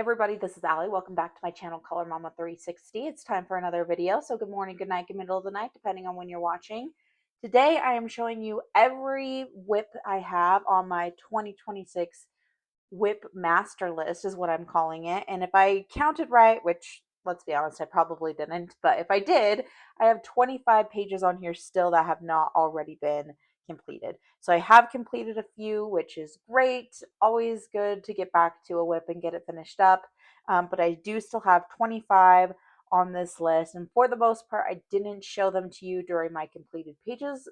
everybody, this is Allie. Welcome back to my channel, Color Mama 360. It's time for another video. So good morning, good night, good middle of the night, depending on when you're watching. Today I am showing you every WIP I have on my 2026 WIP master list is what I'm calling it. And if I counted right, which let's be honest, I probably didn't, but if I did, I have 25 pages on here still that have not already been completed. So I have completed a few, which is great. Always good to get back to a WIP and get it finished up. But I do still have 25 on this list. And for the most part, I didn't show them to you during my completed pages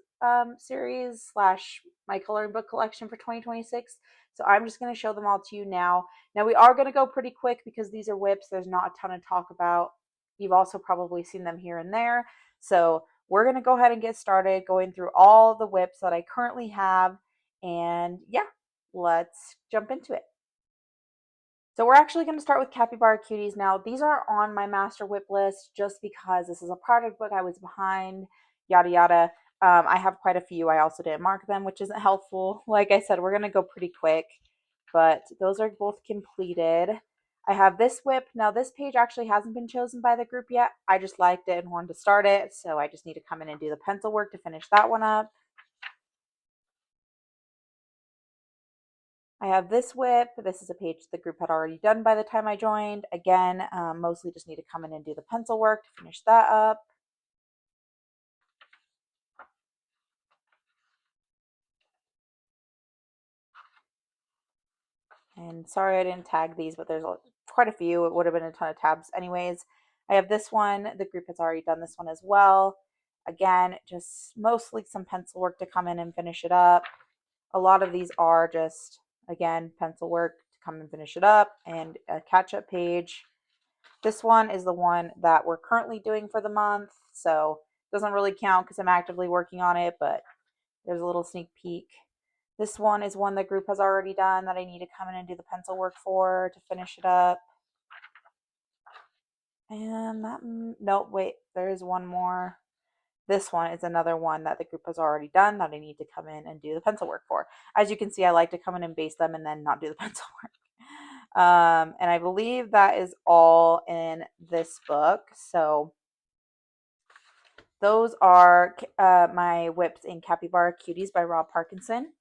series / my coloring book collection for 2026. So I'm just going to show them all to you now. Now we are going to go pretty quick because these are WIPs. There's not a ton to talk about. You've also probably seen them here and there. So we're going to go ahead and get started going through all the WIPs that I currently have. And yeah, let's jump into it. So we're actually going to start with Capybara Cuties. Now, these are on my master WIP list just because this is a product book I was behind, yada, yada. I have quite a few. I also didn't mark them, which isn't helpful. Like I said, we're going to go pretty quick, but those are both completed. I have this WIP. Now, this page actually hasn't been chosen by the group yet. I just liked it and wanted to start it, so I just need to come in and do the pencil work to finish that one up. I have this WIP. This is a page the group had already done by the time I joined. Again, mostly just need to come in and do the pencil work to finish that up. And sorry I didn't tag these, but there's quite a few. It would have been a ton of tabs anyways. I have this one. The group has already done this one as well. Again, just mostly some pencil work to come in and finish it up. A lot of these are just, again, pencil work to come and finish it up and a catch-up page. This one is the one that we're currently doing for the month, so it doesn't really count because I'm actively working on it, but there's a little sneak peek. This one is one the group has already done that I need to come in and do the pencil work for to finish it up. And that, no, wait, there is one more. This one is another one that the group has already done that I need to come in and do the pencil work for. As you can see, I like to come in and base them and then not do the pencil work. And I believe that is all in this book. So those are my WIPs in Capybara Cuties by Rob Parkinson.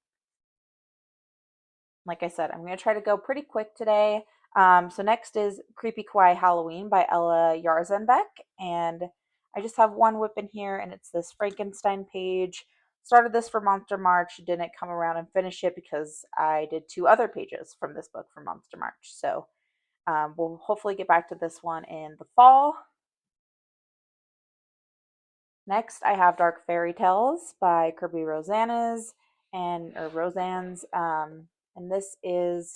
Like I said, I'm going to try to go pretty quick today. So next is Creepy Kawaii Halloween by Ella Yarzenbeck. And I just have one WIP in here, and it's this Frankenstein page. Started this for Monster March, didn't come around and finish it because I did 2 other pages from this book for Monster March. So we'll hopefully get back to this one in the fall. Next, I have Dark Fairy Tales by Kirby Rosanna's Roseanne's, and this is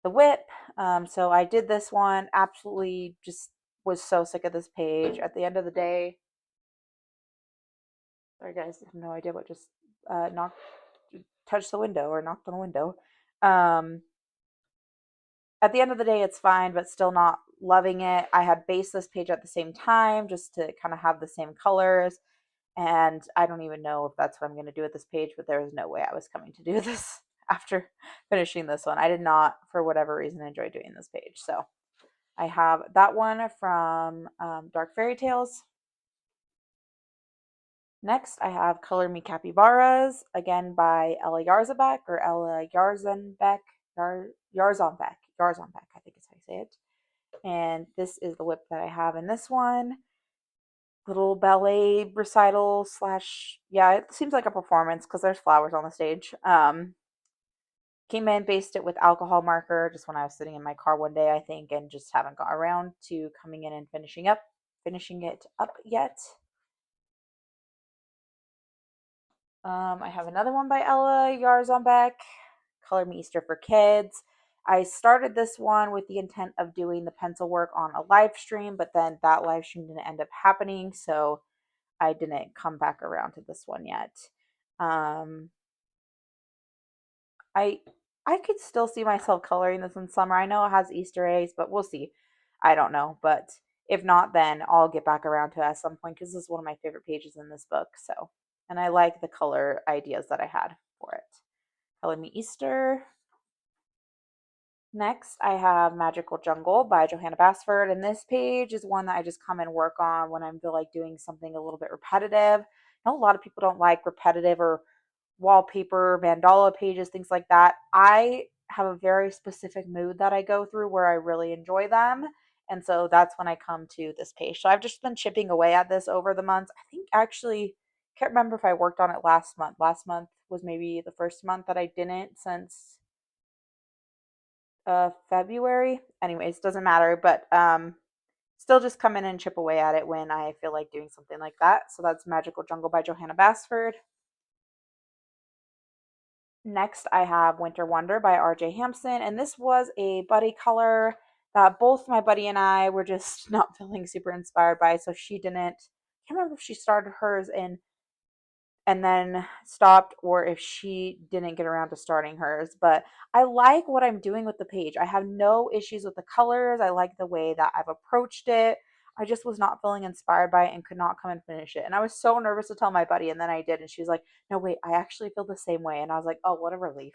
the WIP. So I did this one. Absolutely, just was so sick of this page. At the end of the day, sorry guys, I have no idea what just touched the window or knocked on the window. At the end of the day, it's fine, but still not loving it. I had based this page at the same time just to kind of have the same colors. And I don't even know if that's what I'm going to do with this page, but there was no way I was coming to do this after finishing this one. I did not, for whatever reason, enjoy doing this page. So I have that one from Dark Fairy Tales. Next, I have Color Me Capybaras, again by Ella Yarzenbeck, or Ella Yarzenbeck, Yarzonbeck, I think is how you say it. And this is the WIP that I have in this one. Little ballet recital / yeah, it seems like a performance because there's flowers on the stage. Came in, based it with alcohol marker just when I was sitting in my car one day, I think, and just haven't got around to coming in and finishing it up yet. I have another one by Ella Yarzonbeck, Color Me Easter for Kids. I started this one with the intent of doing the pencil work on a live stream, but then that live stream didn't end up happening, so I didn't come back around to this one yet. I could still see myself coloring this in summer. I know it has Easter eggs, but we'll see. I don't know, but if not, then I'll get back around to it at some point because this is one of my favorite pages in this book. So, and I like the color ideas that I had for it. Color Me Easter. Next, I have Magical Jungle by Johanna Basford, and this page is one that I just come and work on when I feel like doing something a little bit repetitive. I know a lot of people don't like repetitive or wallpaper, mandala pages, things like that. I have a very specific mood that I go through where I really enjoy them. And so that's when I come to this page. So I've just been chipping away at this over the months. I think actually, can't remember if I worked on it last month. Last month was maybe the first month that I didn't since February. Anyways, doesn't matter, but still just come in and chip away at it when I feel like doing something like that. So that's Magical Jungle by Johanna Basford. Next, I have Winter Wonder by R.J. Hampson, and this was a buddy color that both my buddy and I were just not feeling super inspired by. So she didn't. I can't remember if she started hers in and then stopped or if she didn't get around to starting hers. But I like what I'm doing with the page. I have no issues with the colors. I like the way that I've approached it. I just was not feeling inspired by it and could not come and finish it. And I was so nervous to tell my buddy, and then I did. And she was like, "No, wait, I actually feel the same way." And I was like, "Oh, what a relief."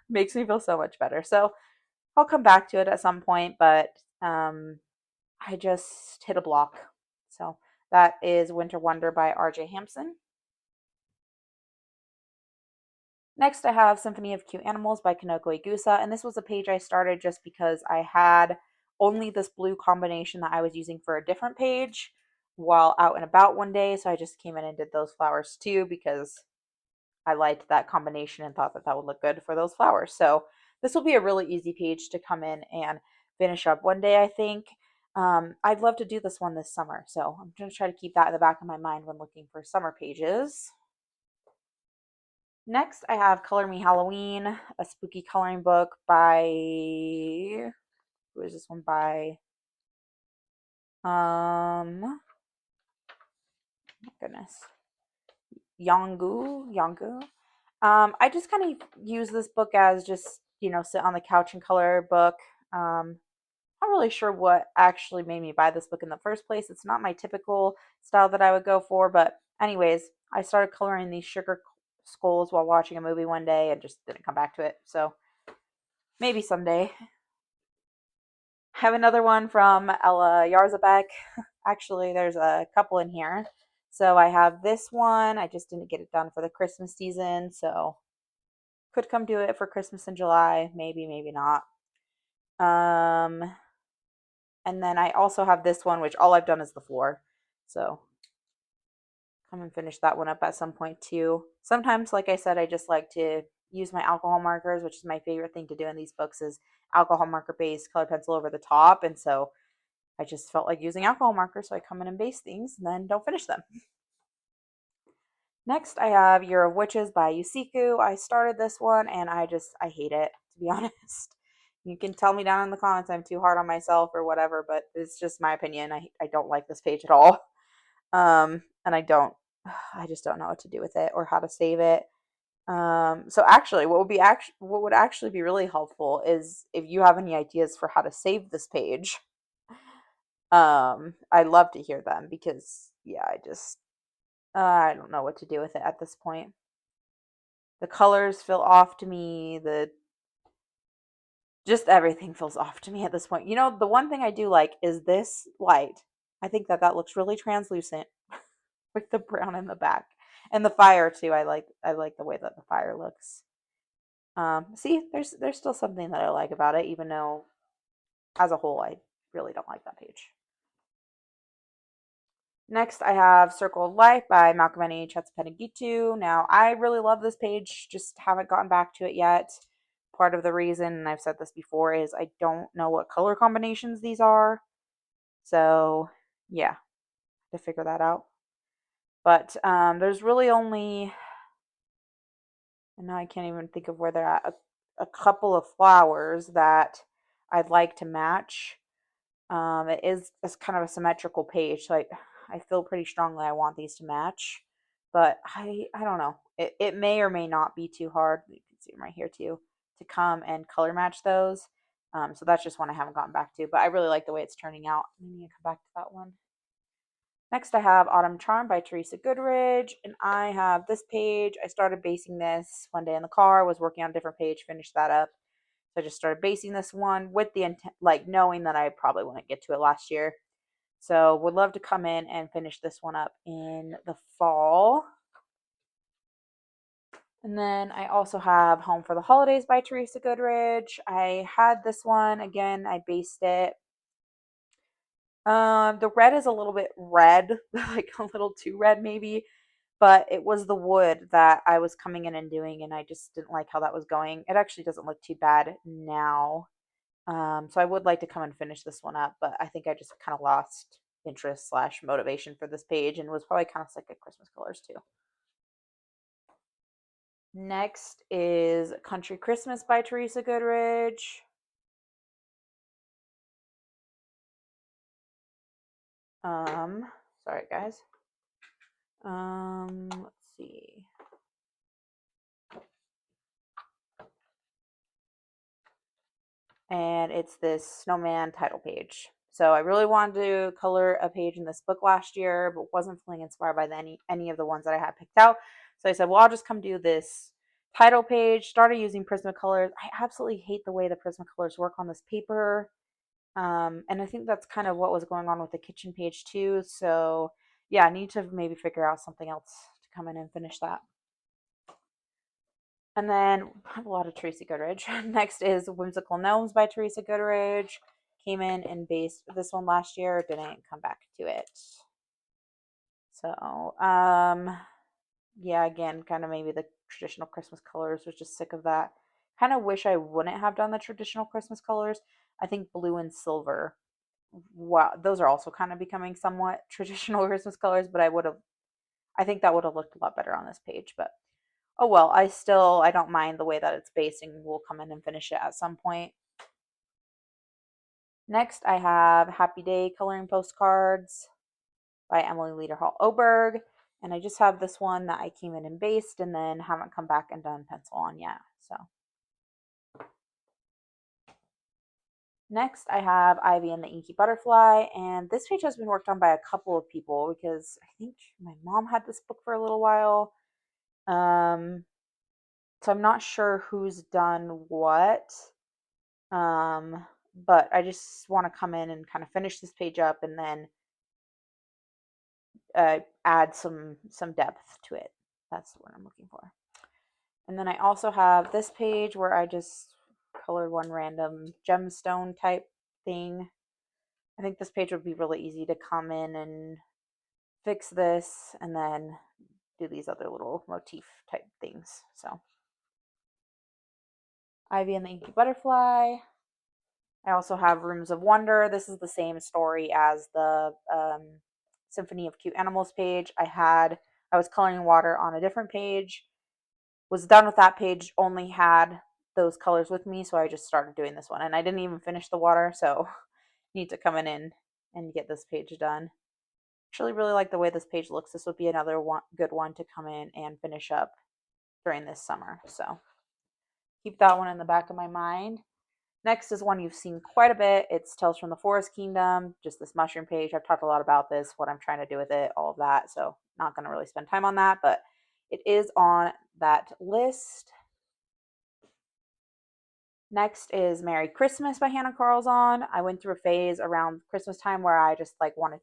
Makes me feel so much better. So I'll come back to it at some point, but I just hit a block. So that is Winter Wonder by RJ Hampson. Next, I have Symphony of Cute Animals by Kanoko Igusa, and this was a page I started just because I had only this blue combination that I was using for a different page while out and about one day, so I just came in and did those flowers too because I liked that combination and thought that that would look good for those flowers. So this will be a really easy page to come in and finish up one day, I think. I'd love to do this one this summer, so I'm going to try to keep that in the back of my mind when looking for summer pages. Next, I have Color Me Halloween, a spooky coloring book by, who is this one by? My goodness, Yongu. I just kind of use this book as just, sit on the couch and color a book. Not really sure what actually made me buy this book in the first place. It's not my typical style that I would go for, but anyways, I started coloring these sugar skulls while watching a movie one day and just didn't come back to it. So maybe someday. I have another one from Ella Yarzabek. Actually, there's a couple in here. So I have this one. I just didn't get it done for the Christmas season, so could come do it for Christmas in July. Maybe, maybe not. Um, and then I also have this one, which all I've done is the floor. So come and finish that one up at some point too. Sometimes, like I said, I just like to use my alcohol markers, which is my favorite thing to do in these books is alcohol marker based color pencil over the top. And so I just felt like using alcohol markers, so I come in and base things and then don't finish them. Next, I have Year of Witches by Yusiku. I started this one and I hate it, to be honest. You can tell me down in the comments I'm too hard on myself or whatever, but it's just my opinion. I don't like this page at all. And I just don't know what to do with it or how to save it. So actually, what would actually be really helpful is if you have any ideas for how to save this page. I'd love to hear them because yeah, I don't know what to do with it at this point. The colors feel off to me. The Just everything feels off to me at this point. The one thing I do like is this light. I think that looks really translucent with the brown in the back. And the fire too. I like the way that the fire looks. See, there's still something that I like about it, even though as a whole I really don't like that page. Next, I have Circle of Life by Malcolmeni Chetspenigitu. Now, I really love this page, just haven't gotten back to it yet. Part of the reason, and I've said this before, is I don't know what color combinations these are. So, yeah, to figure that out. But there's really only, and now I can't even think of where they're at, a couple of flowers that I'd like to match. It is kind of a symmetrical page, so I feel pretty strongly I want these to match, but I don't know. It may or may not be too hard. You can see them right here too to come and color match those. So that's just one I haven't gotten back to, but I really like the way it's turning out. I need to come back to that one. Next, I have Autumn Charm by Teresa Goodridge, and I have this page. I started basing this one day in the car, was working on a different page, finished that up. So I just started basing this one with the intent, like knowing that I probably wouldn't get to it last year. So would love to come in and finish this one up in the fall. And then I also have Home for the Holidays by Teresa Goodridge. I had this one again. I based it. The red is a little bit red, like a little too red maybe, but it was the wood that I was coming in and doing, and I just didn't like how that was going. It actually doesn't look too bad now. So I would like to come and finish this one up, but I think I just kind of lost interest slash motivation for this page and was probably kind of sick of Christmas colors too. Next is Country Christmas by Teresa Goodridge. Sorry guys. Let's see. And it's this snowman title page. So I really wanted to color a page in this book last year, but wasn't feeling inspired by any of the ones that I had picked out. So I said, well, I'll just come do this title page. Started using Prismacolors. I absolutely hate the way the Prismacolors work on this paper. And I think that's kind of what was going on with the kitchen page too. So yeah, I need to maybe figure out something else to come in and finish that. And then I have a lot of Teresa Goodridge. Next is Whimsical Gnomes by Teresa Goodridge. Came in and based this one last year. Didn't come back to it. So, yeah, again, kind of maybe the traditional Christmas colors. Was just sick of that. Kind of wish I wouldn't have done the traditional Christmas colors. I think blue and silver. Wow, those are also kind of becoming somewhat traditional Christmas colors, but I think that would have looked a lot better on this page. But oh well, I don't mind the way that it's basing. We'll come in and finish it at some point. Next, I have Happy Day Coloring Postcards by Emily Lederhall Oberg. And I just have this one that I came in and based and then haven't come back and done pencil on yet. So next, I have Ivy and the Inky Butterfly, and this page has been worked on by a couple of people because I think my mom had this book for a little while. So I'm not sure who's done what. But I just want to come in and kind of finish this page up and then add some depth to it. That's what I'm looking for. And then I also have this page where I just colored one random gemstone type thing. I think this page would be really easy to come in and fix this and then do these other little motif type things. So Ivy and the Inky Butterfly. I also have Rooms of Wonder. This is the same story as the Symphony of Cute Animals page. I was coloring water on a different page, was done with that page, only had those colors with me, so I just started doing this one. And I didn't even finish the water, so need to come in and get this page done. Actually really like the way this page looks. This would be another good one to come in and finish up during this summer. So keep that one in the back of my mind. Next is one you've seen quite a bit. It's Tales from the Forest Kingdom, just this mushroom page. I've talked a lot about this, what I'm trying to do with it, all of that. So not going to really spend time on that, but it is on that list. Next is Merry Christmas by Hannah Carlzon. I went through a phase around Christmas time where I just like wanted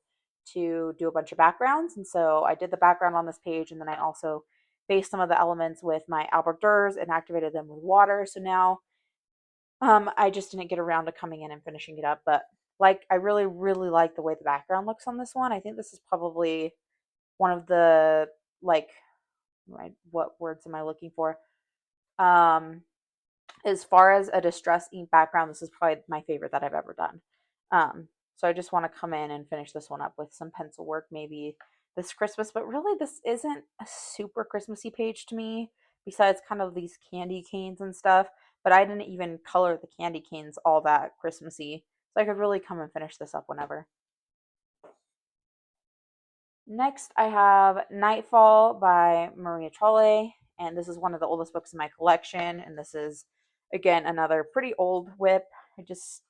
to do a bunch of backgrounds. And so I did the background on this page, and then I also based some of the elements with my Albert Durs and activated them with water. So now I just didn't get around to coming in and finishing it up, but like I really, really like the way the background looks on this one. I think this is probably one of the like what words am I looking for? As far as a distress ink background, this is probably my favorite that I've ever done. So I just want to come in and finish this one up with some pencil work maybe this Christmas, but really this isn't a super Christmassy page to me, besides kind of these candy canes and stuff, but I didn't even color the candy canes all that Christmassy, so I could really come and finish this up whenever. Next, I have Nightfall by Maria Trolle, and this is one of the oldest books in my collection, and this is, again, another pretty old WIP. I just,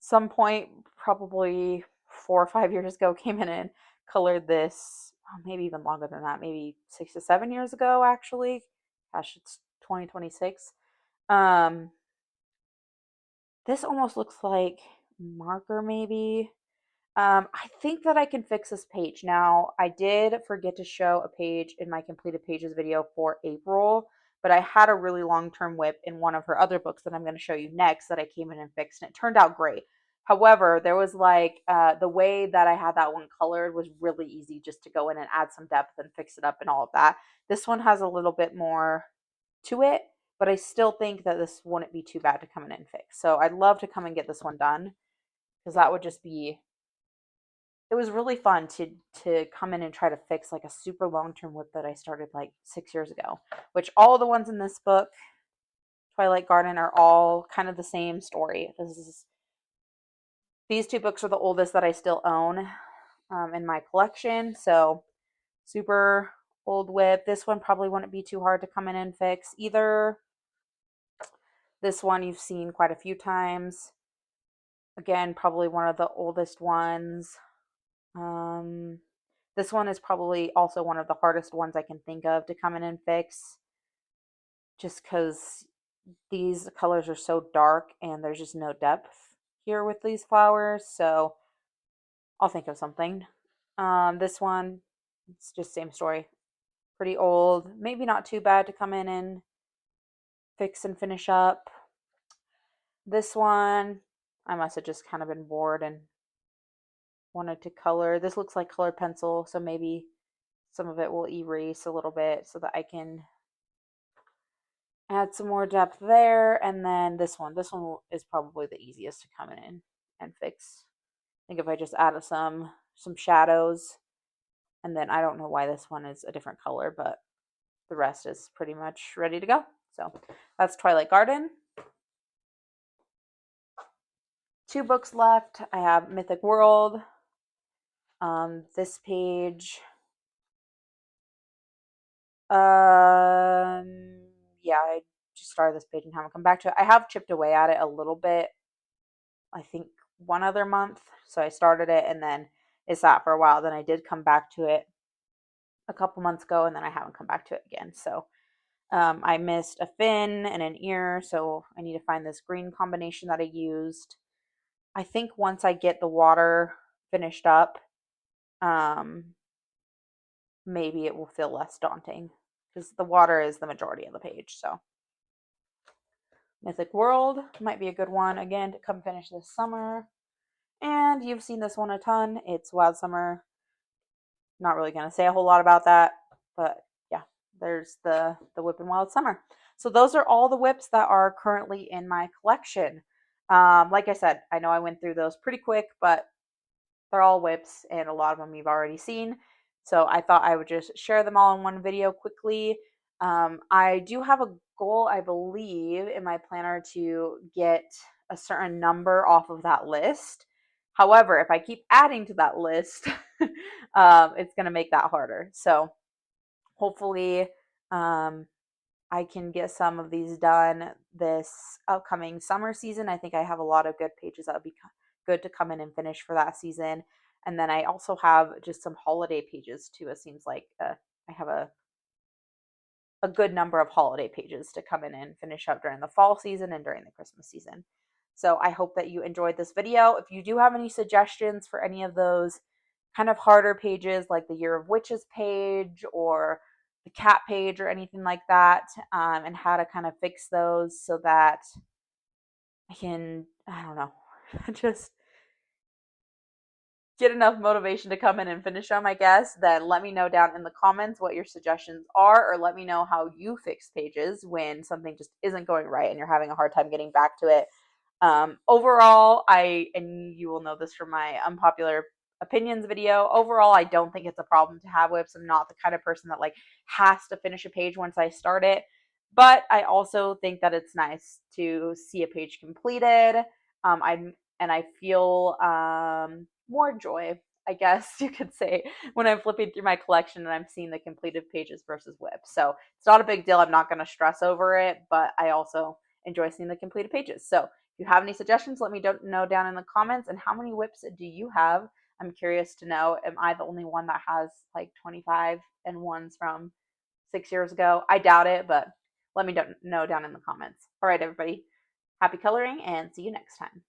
some point, probably 4 or 5 years ago, came in and colored this, maybe even longer than that, maybe 6 to 7 years ago, actually. Gosh, it's 2026. This almost looks like marker maybe. I think that I can fix this page. Now, I did forget to show a page in my completed pages video for April, but I had a really long-term whip in one of her other books that I'm going to show you next that I came in and fixed, and it turned out great. However, there was like the way that I had that one colored was really easy just to go in and add some depth and fix it up and all of that. This one has a little bit more to it, but I still think that this wouldn't be too bad to come in and fix. So I'd love to come and get this one done because that would just be, it was really fun to come in and try to fix like a super long-term whip that I started like 6 years ago, which all the ones in this book, Twilight Garden, are all kind of the same story. These two books are the oldest that I still own in my collection. So super old whip. This one probably wouldn't be too hard to come in and fix either. This one you've seen quite a few times. Again, probably one of the oldest ones. This one is probably also one of the hardest ones I can think of to come in and fix, just because these colors are so dark and there's just no depth here with these flowers. So I'll think of something. This one, it's just same story. Pretty old, maybe not too bad to come in and fix and finish up. This one, I must have just kind of been bored and wanted to color. This looks like colored pencil, so maybe some of it will erase a little bit so that I can add some more depth there. And then this one is probably the easiest to come in and fix. I think if I just added some shadows, and then I don't know why this one is a different color, but the rest is pretty much ready to go. So that's Twilight Garden. 2 books left. I have Mythic World. This page. Yeah, I just started this page and haven't come back to it. I have chipped away at it a little bit, I think one other month. So I started it and then it sat for a while. Then I did come back to it a couple months ago and then I haven't come back to it again. So I missed a fin and an ear. So I need to find this green combination that I used. I think once I get the water finished up, maybe it will feel less daunting because the water is the majority of the page. So Mythic World might be a good one again to come finish this summer. And you've seen this one a ton. It's Wild Summer. Not really going to say a whole lot about that, but yeah, there's the whip and Wild Summer. So those are all the whips that are currently in my collection. Like I said, I know I went through those pretty quick, but they're all whips and a lot of them you've already seen. So I thought I would just share them all in one video quickly. I do have a goal, I believe, in my planner to get a certain number off of that list. However, if I keep adding to that list, it's going to make that harder. So hopefully, I can get some of these done this upcoming summer season. I think I have a lot of good pages that would be good to come in and finish for that season. And then I also have just some holiday pages too. It seems like I have a good number of holiday pages to come in and finish up during the fall season and during the Christmas season. So I hope that you enjoyed this video. If you do have any suggestions for any of those kind of harder pages, like the Year of Witches page or the cat page or anything like that, and how to kind of fix those so that I can, I don't know, just get enough motivation to come in and finish them, I guess, then let me know down in the comments what your suggestions are, or let me know how you fix pages when something just isn't going right and you're having a hard time getting back to it. Overall, and you will know this from my unpopular opinions video, overall, I don't think it's a problem to have whips. I'm not the kind of person that like has to finish a page once I start it, but I also think that it's nice to see a page completed. I feel more joy, I guess you could say, when I'm flipping through my collection and I'm seeing the completed pages versus whips. So it's not a big deal. I'm not going to stress over it, but I also enjoy seeing the completed pages. So if you have any suggestions, let me know down in the comments. And how many whips do you have? I'm curious to know. Am I the only one that has like 25 and ones from 6 years ago? I doubt it, but let me know down in the comments. All right, everybody. Happy coloring and see you next time.